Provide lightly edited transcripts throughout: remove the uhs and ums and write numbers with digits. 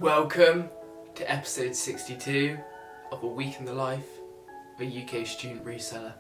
Welcome to episode 62 of A Week in the Life of a UK Student Reseller.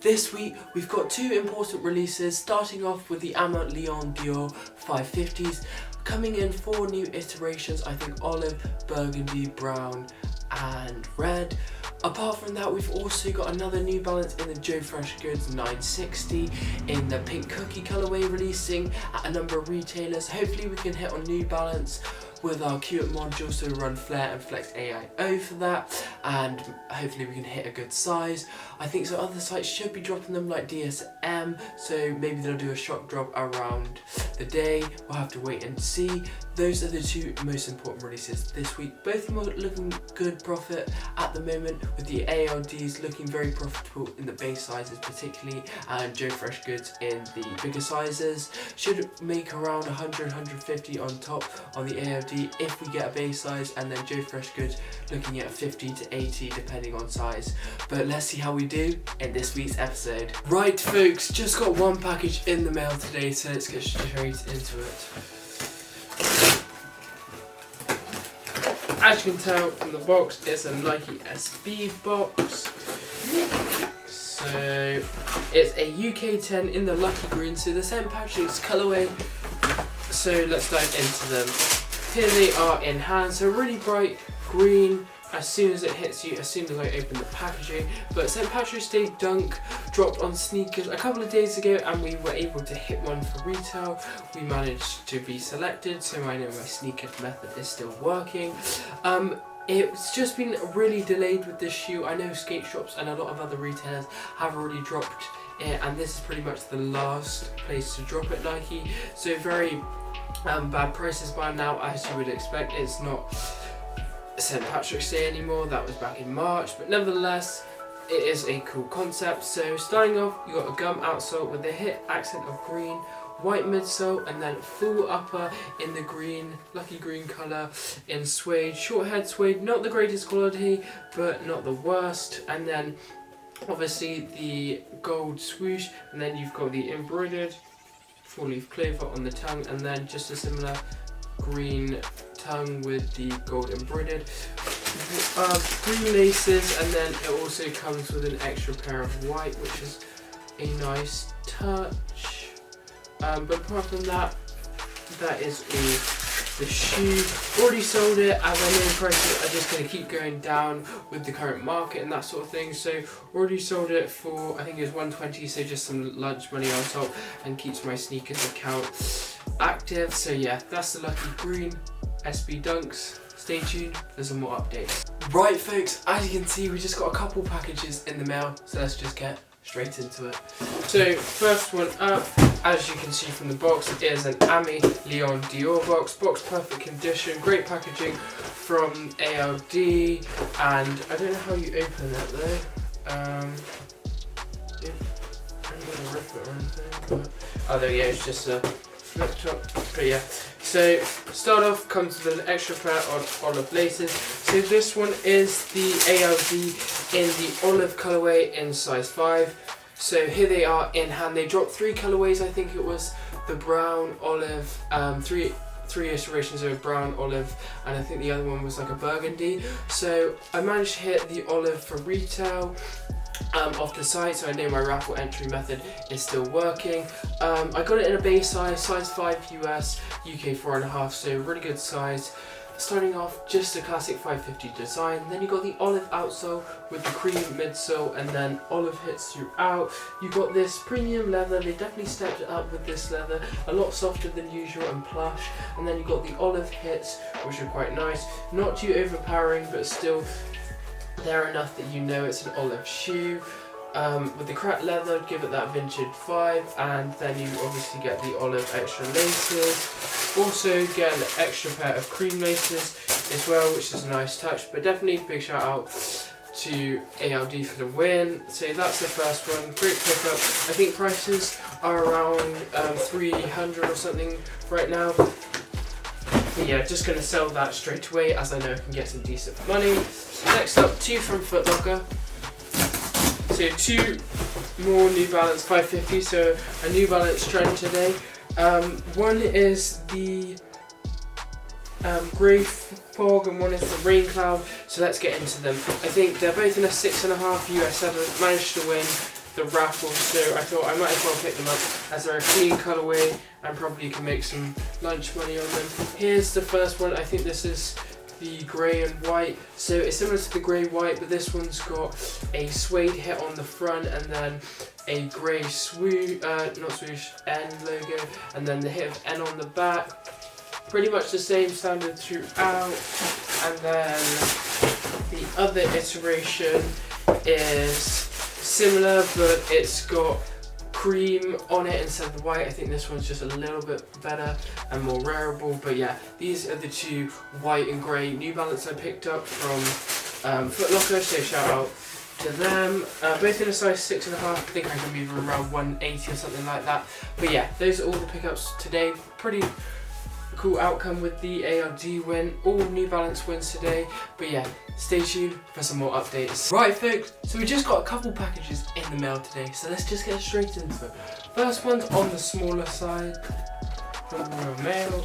This week we've got two important releases, starting off with the Aime Leon Dore 550s, coming in 4 new iterations, I think olive, burgundy, brown and red. Apart from that, we've also got another New Balance in the Freshgoods 960 in the pink cookie colourway, releasing at a number of retailers. Hopefully we can hit on New Balance with our Qt module, so run Flare and FlareAIO for that, and hopefully we can hit a good size. I think so other sites should be dropping them like DSM, so maybe they'll do a shock drop around the day. We'll have to wait and see. Those are the two most important releases this week. Both of them are looking good profit at the moment, with the ALDs looking very profitable in the base sizes particularly, and Freshgoods in the bigger sizes. Should make around 100-150 on top on the ALD if we get a base size, and then Freshgoods looking at 50 to 80 depending on size. But let's see how we do in this week's episode. Right folks, just got one package in the mail today, so let's get straight into it. As you can tell from the box, it's a Nike SB box. So it's a UK 10 in the lucky green, so the same packaging's colourway. So let's dive into them. Here they are in hand, so really bright green as soon as it hits you, as soon as I open the packaging. But St. Patrick's Day Dunk dropped on sneakers a couple of days ago, and we were able to hit one for retail. We managed to be selected, so I know my sneaker method is still working. It's just been really delayed with this shoe. I know skate shops and a lot of other retailers have already dropped it, and this is pretty much the last place to drop it, Nike. So very bad prices by now, as you would expect. It's not St. Patrick's Day anymore, that was back in March, but nevertheless it is a cool concept. So starting off, you got a gum outsole with a hit accent of green, white midsole, and then full upper in the green, lucky green colour in suede, short head suede, not the greatest quality but not the worst, and then obviously the gold swoosh, and then you've got the embroidered 4-leaf clover on the tongue, and then just a similar green tongue with the gold embroidered green laces, and then it also comes with an extra pair of white, which is a nice touch. But apart from that, that is all the shoe. Already sold it, as I know prices are just going to keep going down with the current market and that sort of thing. So already sold it for, I think it was 120, so just some lunch money on top, and keeps my sneakers account active. So yeah, that's the lucky green SB Dunks. Stay tuned for some more updates. Right folks, as you can see, we just got a couple packages in the mail, so let's just get straight into it. So first one up, as you can see from the box, is an Aime Leon Dore box. Box perfect condition, great packaging from ALD, and I don't know how you open it though. I'm gonna rip it or anything, but oh there we go, it's just a flip top. But yeah, so start off, comes with an extra pair of olive laces. So this one is the ALD in the olive colourway in size 5. So here they are in hand. They dropped 3 colourways, I think it was the brown, olive, three iterations of brown, olive, and I think the other one was like a burgundy. So I managed to hit the olive for retail off the site, so I know my raffle entry method is still working. I got it in a base size 5 US, UK 4.5, so really good size. Starting off, just a classic 550 design. Then you got the olive outsole with the cream midsole, and then olive hits throughout. You got this premium leather. They definitely stepped it up with this leather, a lot softer than usual and plush. And then you got the olive hits, which are quite nice, not too overpowering, but still they're enough that you know it's an olive shoe. With the cracked leather, give it that vintage vibe, and then you obviously get the olive extra laces. Also get an extra pair of cream laces as well, which is a nice touch, but definitely big shout out to ALD for the win. So that's the first one, great pickup. I think prices are around 300 or something right now. But yeah, just going to sell that straight away, as I know I can get some decent money. Next up, 2 from Foot Locker. So 2 more New Balance 550, so a New Balance trend today. One is the grey fog and one is the rain cloud. So let's get into them. I think they're both in a 6.5 US. I've managed to win the raffle, so I thought I might as well pick them up as they're a clean colourway and probably can make some lunch money on them. Here's the first one. I think this is the grey and white. So it's similar to the grey white, but this one's got a suede hit on the front and then a grey N logo, and then the hit of N on the back. Pretty much the same standard throughout. And then the other iteration is similar, but it's got cream on it instead of the white. I think this one's just a little bit better and more wearable. But yeah, these are the two white and grey New Balance I picked up from Foot Locker, so shout out to them. Both in a size 6.5. I think I can move them around 180 or something like that. But yeah, those are all the pickups today. Pretty cool outcome with the ALD win. All New Balance wins today. But yeah, stay tuned for some more updates. Right folks, so we just got a couple packages in the mail today, so let's just get straight into it. First one's on the smaller side from Royal Mail.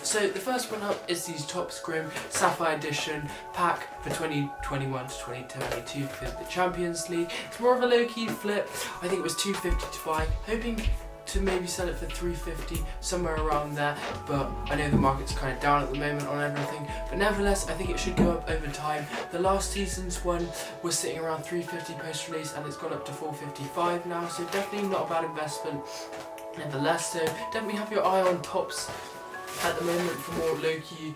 So the first one up is these Top Scrim Sapphire Edition pack for 2021 to 2022 for the Champions League. It's more of a low-key flip. I think it was $250 to buy, hoping to maybe sell it for $350, somewhere around there, but I know the market's kind of down at the moment on everything, but nevertheless I think it should go up over time. The last season's one was sitting around $350 post-release and it's gone up to $455 now, so definitely not a bad investment. Nevertheless, so definitely have your eye on tops at the moment for more low-key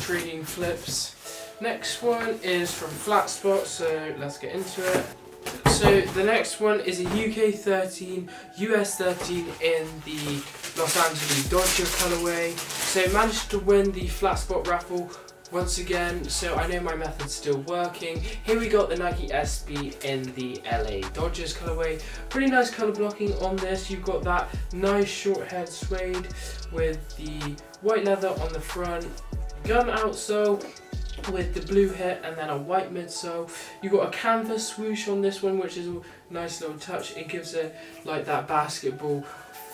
trading flips. Next one is from Flat Spot, so let's get into it. So the next one is a UK 13, US 13 in the Los Angeles Dodger colourway. So managed to win the Flat Spot raffle once again, so I know my method's still working. Here we got the Nike SB in the LA Dodgers colourway. Pretty nice colour blocking on this. You've got that nice short head suede with the white leather on the front, gun outsole with the blue hit and then a white midsole. You got a canvas swoosh on this one, which is a nice little touch. It gives it like that basketball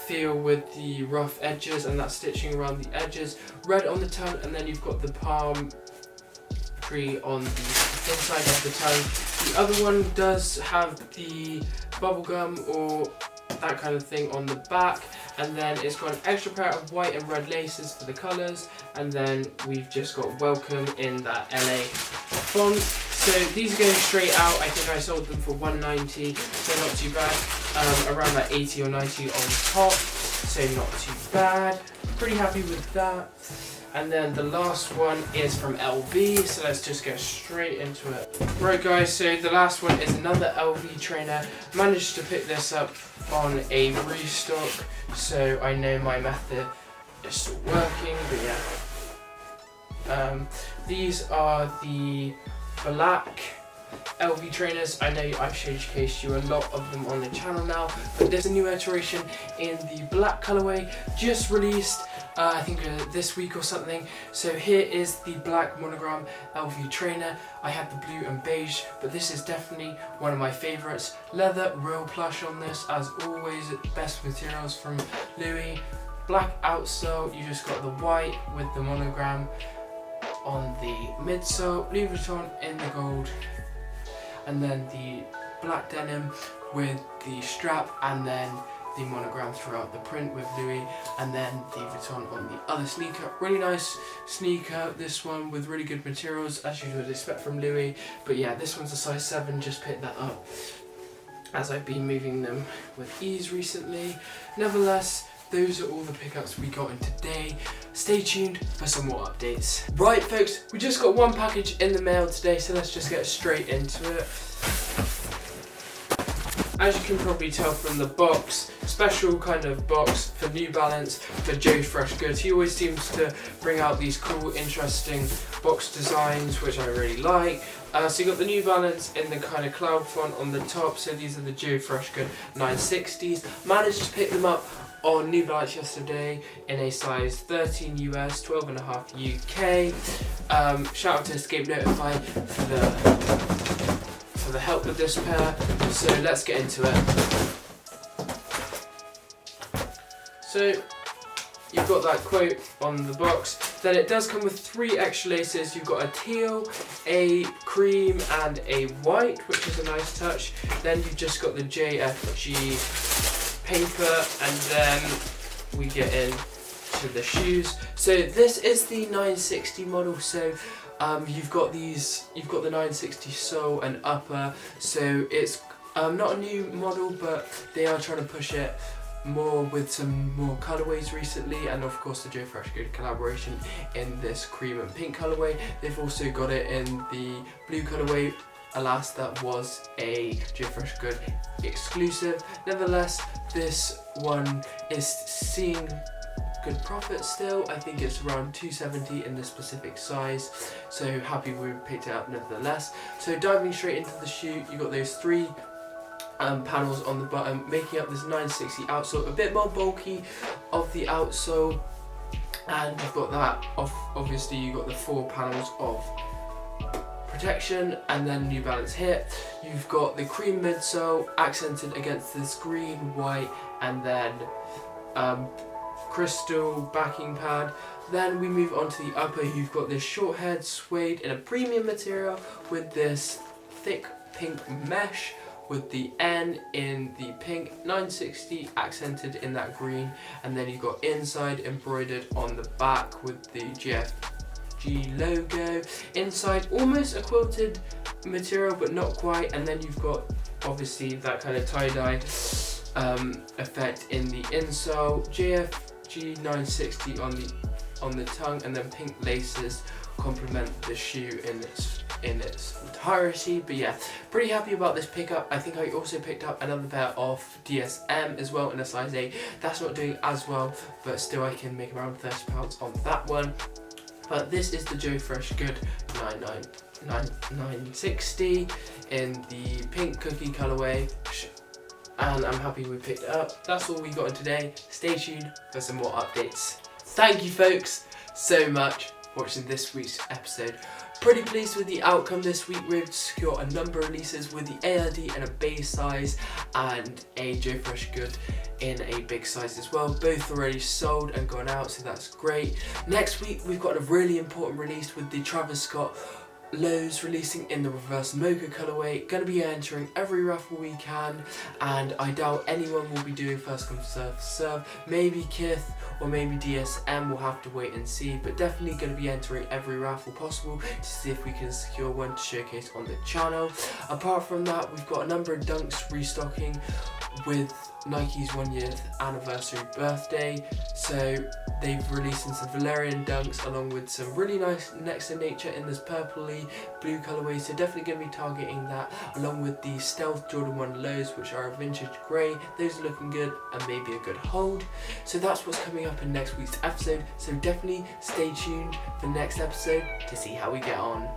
feel with the rough edges and that stitching around the edges. Red on the tongue, and then you've got the palm tree on the inside of the tongue. The other one does have the bubblegum or that kind of thing on the back, and then it's got an extra pair of white and red laces for the colours, and then we've just got welcome in that LA font. So these are going straight out. I think I sold them for $190, so not too bad. Around that 80 or 90 on top, so not too bad. Pretty happy with that. And then the last one is from LV, so let's just get straight into it. Right guys, so the last one is another LV trainer. Managed to pick this up on a restock, so I know my method is still working, but yeah. These are the black LV trainers. I know I've showcased you a lot of them on the channel now, but there's a new iteration in the black colorway just released I think this week or something. So here is the black monogram LV trainer. I have the blue and beige, but this is definitely one of my favorites. Leather, real plush on this as always, best materials from Louis. Black outsole, you just got the white with the monogram on the midsole, Louis Vuitton in the gold, and then the black denim with the strap, and then the monogram throughout the print with Louis, and then the Vuitton on the other sneaker. Really nice sneaker, this one, with really good materials as you would expect from Louis. But yeah, this one's a size 7, just picked that up as I've been moving them with ease recently. Nevertheless, those are all the pickups we got in today. Stay tuned for some more updates. Right folks, we just got one package in the mail today, so let's just get straight into it. As you can probably tell from the box, special kind of box for New Balance for Joe's Freshgoods. He always seems to bring out these cool, interesting box designs, which I really like. So you got the New Balance in the kind of cloud font on the top. So these are the Joe Freshgood 960s. Managed to pick them up on New Balance yesterday in a size 13 US, 12.5 UK. Shout out to Escape Notify for the help with this pair. So let's get into it. So you've got that quote on the box. Then it does come with 3 extra laces. You've got a teal, a cream and a white, which is a nice touch. Then you've just got the JFG paper, and then we get into the shoes. So this is the 960 model. So you've got the 960 sole and upper. So it's not a new model, but they are trying to push it more with some more colourways recently, and of course the Joe Freshgoods collaboration in this cream and pink colourway. They've also got it in the blue colourway. Alas, that was a Joe Freshgoods exclusive. Nevertheless, this one is seeing good profit still. I think it's around $270 in this specific size, so happy we picked it up nevertheless. So diving straight into the shoe, you got those 3 panels on the bottom, making up this 960 outsole, a bit more bulky of the outsole, and you've got that off. Obviously you got the 4 panels of protection, and then New Balance here. You've got the cream midsole accented against this green, white, and then crystal backing pad. Then we move on to the upper. You've got this short head suede in a premium material with this thick pink mesh, with the N in the pink, 960 accented in that green, and then you've got inside embroidered on the back with the GFG logo. Inside almost a quilted material but not quite, and then you've got obviously that kind of tie-dye effect in the insole. GFG 960 on the tongue, and then pink laces complement the shoe in its entirety. But yeah, pretty happy about this pickup. I think I also picked up another pair of DSM as well in a size 8. That's not doing as well, but still I can make around £30 on that one. But this is the Joe Freshgoods 960 in the pink cookie colourway, and I'm happy we picked it up. That's all we got in today. Stay tuned for some more updates. Thank you folks so much for watching this week's episode. Pretty pleased with the outcome this week. We've secured a number of releases with the ARD in a base size and a Joe Freshgoods in a big size as well. Both already sold and gone out, so that's great. Next week we've got a really important release with the Travis Scott lows releasing in the reverse mocha colourway. Going to be entering every raffle we can, and I doubt anyone will be doing first come first serve. Maybe Kith or maybe DSM, we'll have to wait and see, but definitely going to be entering every raffle possible to see if we can secure one to showcase on the channel. Apart from that, we've got a number of dunks restocking with Nike's 1-year anniversary birthday, so they've released some Valerian dunks along with some really nice Next to Nature in this purpley blue colourway, so definitely going to be targeting that, along with the Stealth Jordan 1 lows, which are a vintage grey. Those are looking good and maybe a good hold. So that's what's coming up in next week's episode, so definitely stay tuned for next episode to see how we get on.